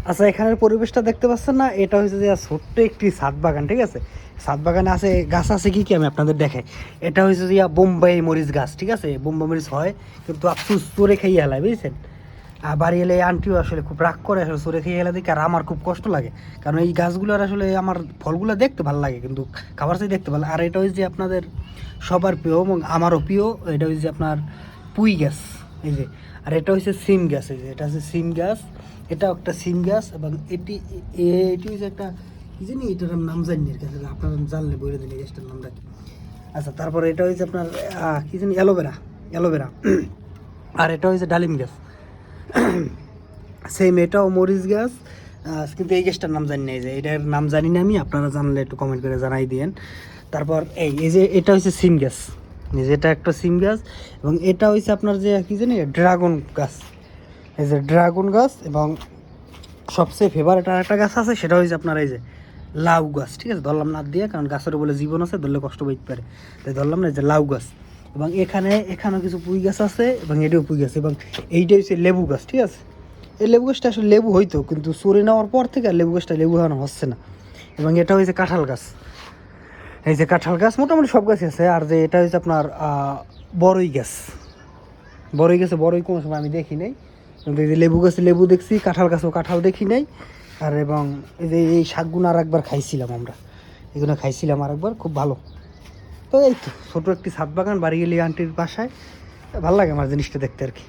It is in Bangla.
আচ্ছা, এখানের পরিবেশটা দেখতে পাচ্ছেন না, এটা হচ্ছে যে ছোট্ট একটি ছাদ বাগান, ঠিক আছে। ছাদ বাগানে আছে গাছ আছে কি কি আমি আপনাদের দেখাই। এটা হচ্ছে যে বোম্বাই মরিচ গাছ, ঠিক আছে। বোম্বাই মরিচ হয় কিন্তু আফসুস চোরে খেয়ে হেলায়, বুঝছেন। আর বাড়ি এলে আন্টিও আসলে খুব রাগ করে, আসলে চোরে খেয়ে হেলা দেখে। আর আমার খুব কষ্ট লাগে, কারণ এই গাছগুলোর আসলে আমার ফলগুলো দেখতে ভালো লাগে কিন্তু খাবার চাই দেখতে ভালো। আর এটা হচ্ছে যে আপনাদের সবার প্রিয় এবং আমারও প্রিয়, এটা হচ্ছে যে আপনার পুঁই গাছ, এই যে। আর এটা হচ্ছে সিম গাছ, এই যে এটা হচ্ছে সিম গাছ, এটা একটা সিম গাছ। এবং এটি হচ্ছে একটা কি জানি, এটার নাম জানি না, আপনারা জানলে বলে দিন এই গাছটার নামটা কি। আচ্ছা, তারপরে এটা হচ্ছে আপনার কি জানি, অ্যালোভেরা, অ্যালোভেরা। আর এটা হচ্ছে ডালিম গাছ, সেম এটাও মরিচ গাছ। কিন্তু এই গাছটার নাম জানি না, এই যে এটার নাম জানি না আমি, আপনারা জানলে একটু কমেন্ট করে জানাই দিয়েন। তারপর এই যে এটা হচ্ছে সিম গাছ, এই যে এটা একটা সিম গাছ। এবং এটা হচ্ছে আপনার যে কি জানি ড্রাগন গাছ, এই যে ড্রাগন গাছ। এবং সবচেয়ে ফেভারিট আর একটা গাছ আছে, সেটা হচ্ছে আপনার এই যে লাউ গাছ, ঠিক আছে। ধরলাম না দিয়ে, কারণ গাছের বলে জীবন আছে, ধরলে কষ্ট পেতে পারে, তাই ধরলাম না, এই যে লাউ গাছ। এবং এখানেও কিছু পুঁই গাছ আছে, এবং এটাও পুঁই গাছ। এবং এইটা হচ্ছে লেবু গাছ, ঠিক আছে। এই লেবু গাছটা আসলে লেবু হইতো, কিন্তু চুরি নেওয়ার পর থেকে আর লেবু গাছটা লেবু হওয়ানো হচ্ছে না। এবং এটা হচ্ছে কাঁঠাল গাছ, এই যে কাঁঠাল গাছ। মোটামুটি সব গাছই আছে। আর যে এটা হচ্ছে আপনার বড়ই গাছ, বড়ই গাছে বড়ই কোনো সময় আমি দেখি নাই, কিন্তু এই যে লেবু গাছে লেবু দেখছি, কাঁঠাল গাছেও কাঁঠাল দেখি নাই। আর এবং এই যে এই শাকগুলো আর একবার খাইছিলাম আমরা, এগুলো খাইছিলাম আর একবার, খুব ভালো। তো এই তো ছোটো একটি ছাদ বাগান, বাড়ি গেলে আন্টির বাসায়, ভালো লাগে আমার জিনিসটা দেখতে আর কি।